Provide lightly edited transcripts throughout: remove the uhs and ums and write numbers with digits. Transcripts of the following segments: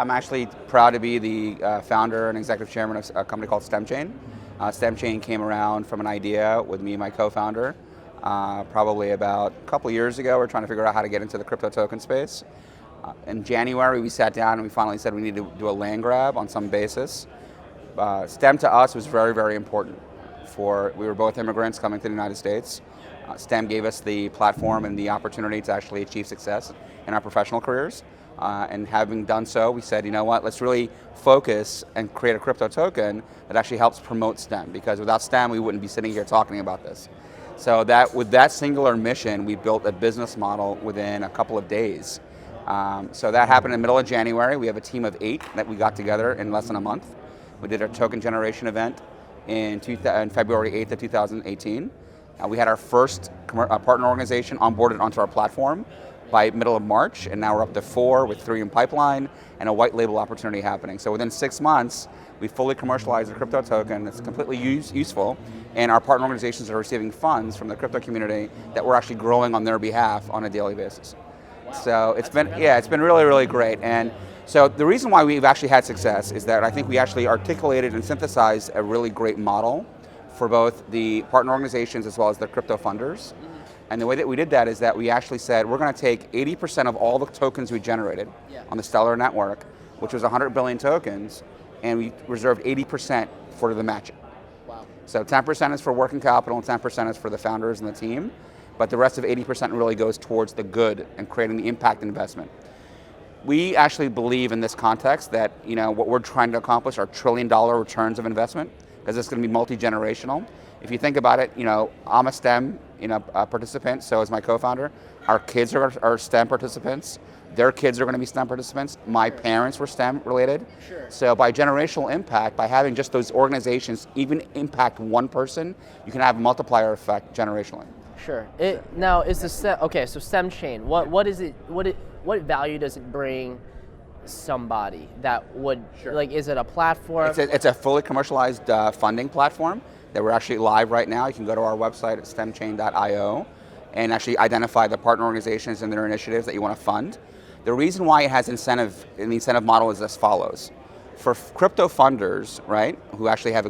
I'm actually proud to be the founder and executive chairman of a company called STEMchain. STEMchain came around from an idea with me and my co-founder probably about a couple years ago. We're trying to figure out how to get into the crypto token space. In January, we sat down and we finally said we need to do a land grab on some basis. STEM to us was very, very important. We were both immigrants coming to the United States. STEM gave us the platform and the opportunity to actually achieve success in our professional careers. And having done so, we said, you know what, let's really focus and create a crypto token that actually helps promote STEM, because without STEM, we wouldn't be sitting here talking about this. So with that singular mission, we built a business model within a couple of days. So that happened in the middle of January. We have a team of 8 that we got together in less than a month. We did our token generation event in February 8th of 2018. We had our first partner organization onboarded onto our platform by middle of March, and now we're up to 4 with 3 in pipeline and a white label opportunity happening. So within 6 months, we fully commercialized the crypto token. It's completely useful, and our partner organizations are receiving funds from the crypto community that we're actually growing on their behalf on a daily basis. Wow. So it's been really, really great. And so the reason why we've actually had success is that I think we actually articulated and synthesized a really great model for both the partner organizations as well as the crypto funders. And the way that we did that is that we actually said we're going to take 80% of all the tokens we generated on the Stellar network, which was 100 billion tokens, and we reserved 80% for the matching. Wow. So 10% is for working capital and 10% is for the founders and the team, but the rest of 80% really goes towards the good and creating the impact investment. We actually believe in this context that what we're trying to accomplish are $1 trillion returns of investment, because it's going to be multi-generational. If you think about it, I'm a STEM participant, so is my co-founder. Our kids are STEM participants. Their kids are going to be STEM participants. My parents were STEM related. Sure. So by generational impact, by having just those organizations even impact one person, you can have a multiplier effect generationally. Sure. Now, is the okay? So STEMchain, what is it? What value does it bring somebody that would is it a platform? It's a fully commercialized funding platform that we're actually live right now. You can go to our website at STEMchain.io and actually identify the partner organizations and their initiatives that you want to fund. The reason why it has incentive, and the incentive model is as follows. For crypto funders, right, who actually have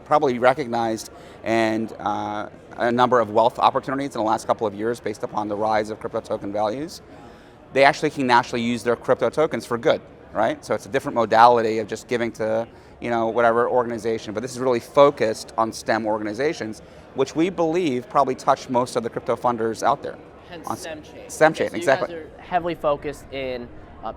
probably recognized and a number of wealth opportunities in the last couple of years based upon the rise of crypto token values, they actually can naturally use their crypto tokens for good, right? So it's a different modality of just giving to whatever organization, but this is really focused on STEM organizations, which we believe probably touch most of the crypto funders out there. Hence STEMchain. STEMchain, so exactly. You guys are heavily focused in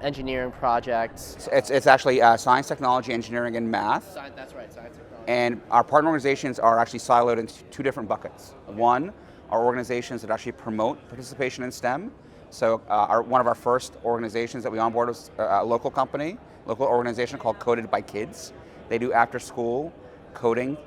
engineering projects. It's actually science, technology, engineering, and math. That's right, science, technology. And our partner organizations are actually siloed into 2 different buckets. Okay. One are organizations that actually promote participation in STEM. So one of our first organizations that we onboarded was a local organization called Coded by Kids. They do after-school coding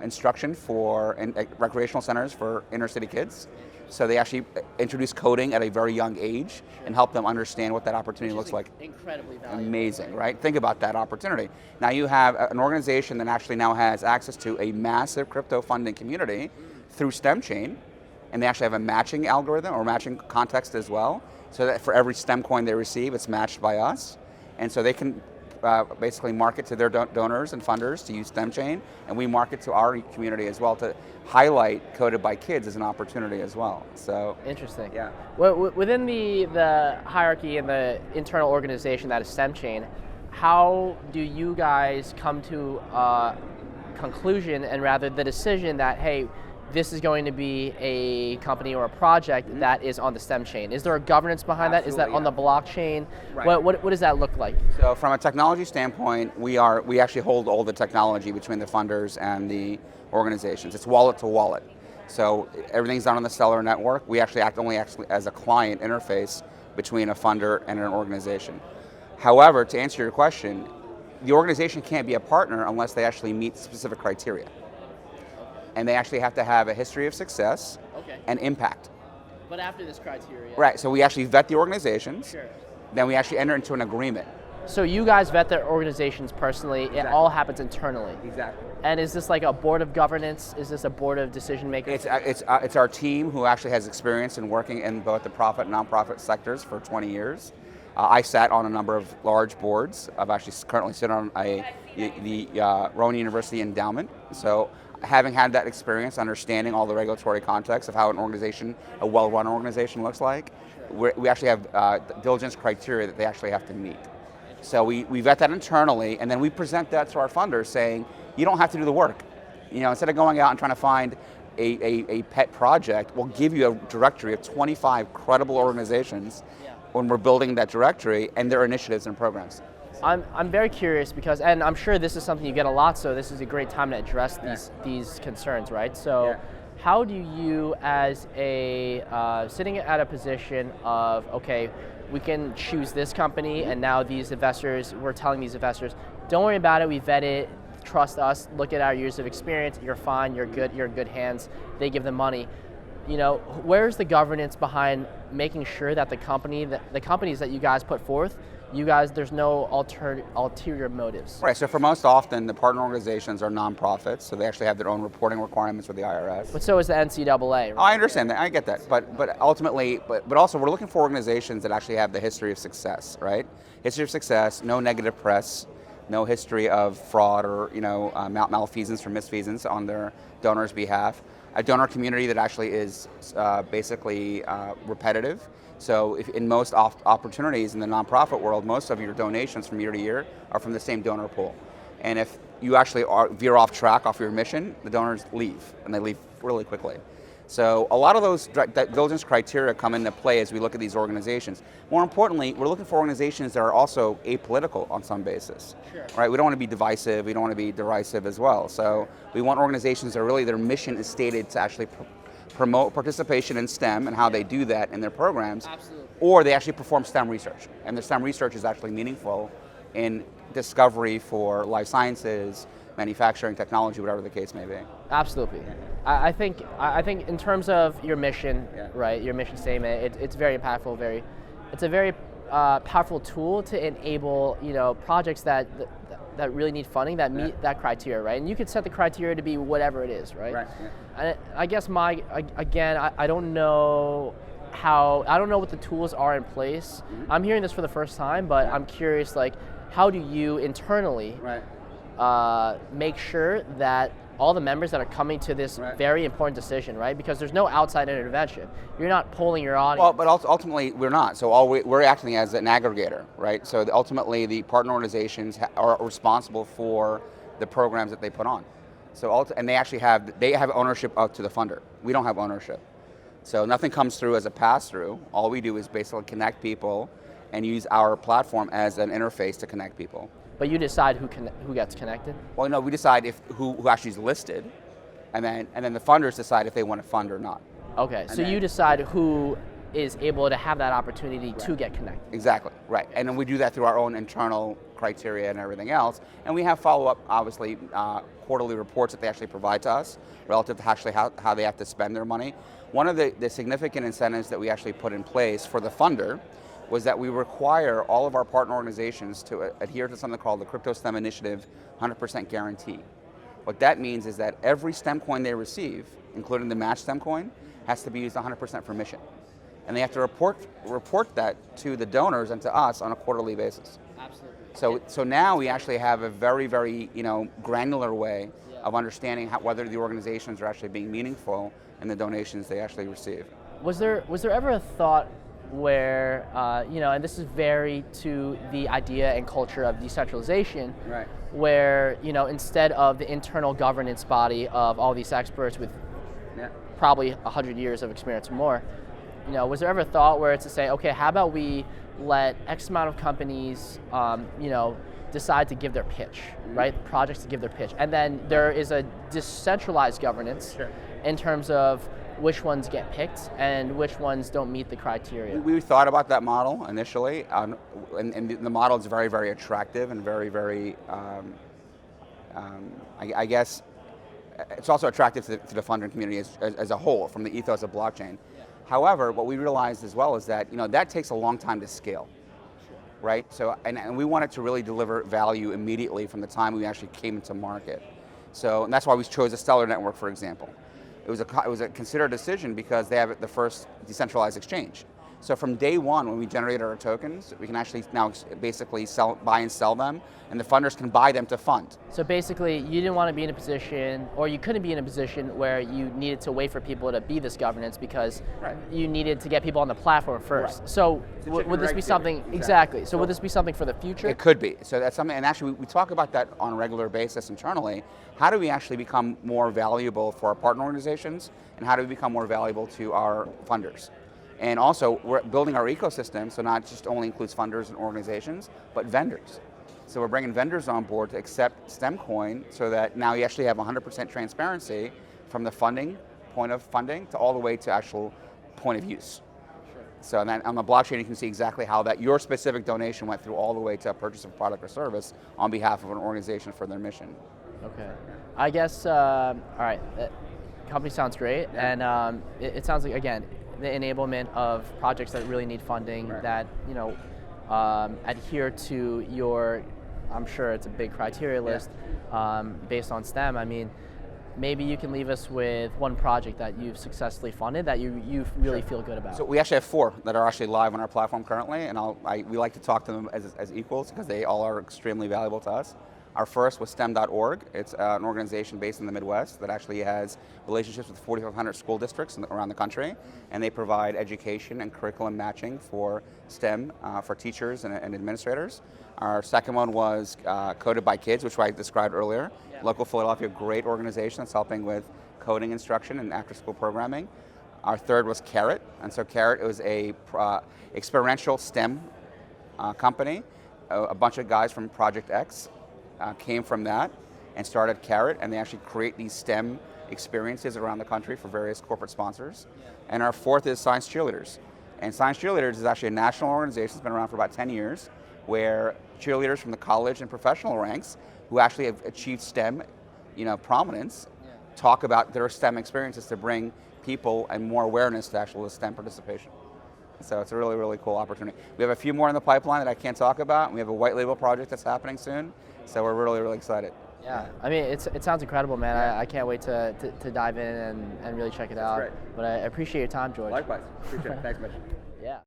instruction for recreational centers for inner city kids. So they actually introduce coding at a very young age and help them understand what that opportunity looks like. Incredibly valuable. Amazing, right? Think about that opportunity. Now you have an organization that actually now has access to a massive crypto funding community through STEMchain, and they actually have a matching algorithm or matching context as well, so that for every STEM coin they receive, it's matched by us. And so they can basically market to their donors and funders to use STEMchain, and we market to our community as well to highlight Coded by Kids as an opportunity as well. So interesting. Yeah. Well, within the hierarchy and the internal organization that is STEMchain, how do you guys come to a conclusion and rather the decision that, hey, this is going to be a company or a project that is on the STEMchain? Is there a governance behind that? Is that on the blockchain? Right. What does that look like? So from a technology standpoint, we actually hold all the technology between the funders and the organizations. It's wallet to wallet. So everything's done on the Stellar network. We actually act only as a client interface between a funder and an organization. However, to answer your question, the organization can't be a partner unless they actually meet specific criteria. And they actually have to have a history of success and impact. But after this criteria. Right, so we actually vet the organizations, sure. Then we actually enter into an agreement. So you guys vet their organizations personally, exactly. It all happens internally. Exactly. And is this like a board of governance? Is this a board of decision makers? It's our team who actually has experience in working in both the profit and nonprofit sectors for 20 years. I sat on a number of large boards. I've actually currently sit on the Rowan University Endowment. So having had that experience, understanding all the regulatory context of how an organization, a well-run organization looks like, we actually have diligence criteria that they actually have to meet. So we vet that internally, and then we present that to our funders saying, you don't have to do the work. Instead of going out and trying to find a pet project, we'll give you a directory of 25 credible organizations when we're building that directory and their initiatives and programs. I'm very curious because, and I'm sure this is something you get a lot, so this is a great time to address these concerns, right? So how do you, as a, sitting at a position of, okay, we can choose this company, and now these investors, we're telling these investors, don't worry about it, we vet it, trust us, look at our years of experience, you're fine, you're good, you're in good hands, they give them money. Where's the governance behind making sure that the companies that you guys put forth, there's no ulterior motives? Right, so for most often, the partner organizations are nonprofits, so they actually have their own reporting requirements with the IRS. But so is the NCAA, right? I understand that, I get that, but ultimately, but also we're looking for organizations that actually have the history of success, right? History of success, no negative press, no history of fraud or malfeasance or misfeasance on their donors' behalf. A donor community that actually is basically repetitive. So if in most opportunities in the nonprofit world, most of your donations from year to year are from the same donor pool. And if you actually veer off track off your mission, the donors leave, and they leave really quickly. So a lot of those diligence criteria come into play as we look at these organizations. More importantly, we're looking for organizations that are also apolitical on some basis. Sure. Right? We don't want to be divisive, we don't want to be derisive as well. So we want organizations that really their mission is stated to actually promote participation in STEM and how they do that in their programs. Absolutely. Or they actually perform STEM research. And the STEM research is actually meaningful in discovery for life sciences, manufacturing, technology, whatever the case may be. Absolutely. I think in terms of your mission, right, your mission statement, it's very impactful. It's a very powerful tool to enable projects that really need funding that meet that criteria, right? And you could set the criteria to be whatever it is, right? Right. And I guess I don't know what the tools are in place. Mm-hmm. I'm hearing this for the first time, but I'm curious, how do you internally make sure that all the members that are coming to this very important decision, right? Because there's no outside intervention. You're not polling your audience. Well, but ultimately we're not. So we're acting as an aggregator, right? So ultimately the partner organizations are responsible for the programs that they put on. So and they actually have ownership up to the funder. We don't have ownership. So nothing comes through as a pass-through. All we do is basically connect people and use our platform as an interface to connect people. But you decide who gets connected? Well, no, we decide who actually is listed, and then the funders decide if they want to fund or not. Okay, so you decide who is able to have that opportunity to get connected. Exactly, right. And then we do that through our own internal criteria and everything else. And we have follow-up, obviously, quarterly reports that they actually provide to us relative to actually how they have to spend their money. One of the significant incentives that we actually put in place for the funder was that we require all of our partner organizations to adhere to something called the Crypto STEM Initiative 100% guarantee. What that means is that every STEM coin they receive, including the match STEM coin, has to be used 100% for mission. And they have to report that to the donors and to us on a quarterly basis. Absolutely. So now we actually have a very, very granular way of understanding whether the organizations are actually being meaningful in the donations they actually receive. Was there ever a thought where, and this is very to the idea and culture of decentralization, right, where, instead of the internal governance body of all these experts with probably 100 years of experience or more, was there ever a thought where it's to say, okay, how about we let X amount of companies, decide to give their pitch, right? Projects to give their pitch. And then there is a decentralized governance in terms of which ones get picked and which ones don't meet the criteria. We thought about that model initially, and the model is very, very attractive and very, very, I guess, it's also attractive to the funding community as a whole from the ethos of blockchain. However, what we realized as well is that that takes a long time to scale, right? So, and we wanted to really deliver value immediately from the time we actually came into market. So, and that's why we chose a Stellar network, for example. It was a considered decision because they have the first decentralized exchange. So from day one, when we generated our tokens, we can actually now basically buy and sell them, and the funders can buy them to fund. So basically, you didn't want to be in a position, or you couldn't be in a position where you needed to wait for people to be this governance because you needed to get people on the platform first. Right. So would this be something, exactly, so would this be something for the future? It could be. So that's something, and actually we talk about that on a regular basis internally. How do we actually become more valuable for our partner organizations, and how do we become more valuable to our funders? And also, we're building our ecosystem, so not just only includes funders and organizations, but vendors. So we're bringing vendors on board to accept STEMcoin so that now you actually have 100% transparency from the point of funding to all the way to actual point of use. Sure. So then on the blockchain, you can see exactly how your specific donation went through all the way to a purchase of a product or service on behalf of an organization for their mission. Okay. I guess, all right, company sounds great, and it sounds like, again, the enablement of projects that really need funding, that adhere to your, I'm sure it's a big criteria list based on STEM. I mean, maybe you can leave us with one project that you've successfully funded that you really feel good about. So we actually have 4 that are actually live on our platform currently, and we like to talk to them as equals because they all are extremely valuable to us. Our first was STEM.org. It's an organization based in the Midwest that actually has relationships with 4,500 school districts around the country, and they provide education and curriculum matching for STEM for teachers and administrators. Our second one was Coded by Kids, which I described earlier. Yeah. Local Philadelphia, great organization that's helping with coding instruction and after-school programming. Our third was Carrot, and so Carrot was a experiential STEM company. A bunch of guys from Project X came from that and started Carrot, and they actually create these STEM experiences around the country for various corporate sponsors. Yeah. And our fourth is Science Cheerleaders. And Science Cheerleaders is actually a national organization that's been around for about 10 years, where cheerleaders from the college and professional ranks who actually have achieved STEM prominence talk about their STEM experiences to bring people and more awareness to actual STEM participation. So it's a really, really cool opportunity. We have a few more in the pipeline that I can't talk about. We have a white label project that's happening soon. So we're really, really excited. Yeah, I mean, it sounds incredible, man. I can't wait to dive in and really check it out. Great. But I appreciate your time, George. Likewise. Appreciate it. Thanks, Mitch. Yeah.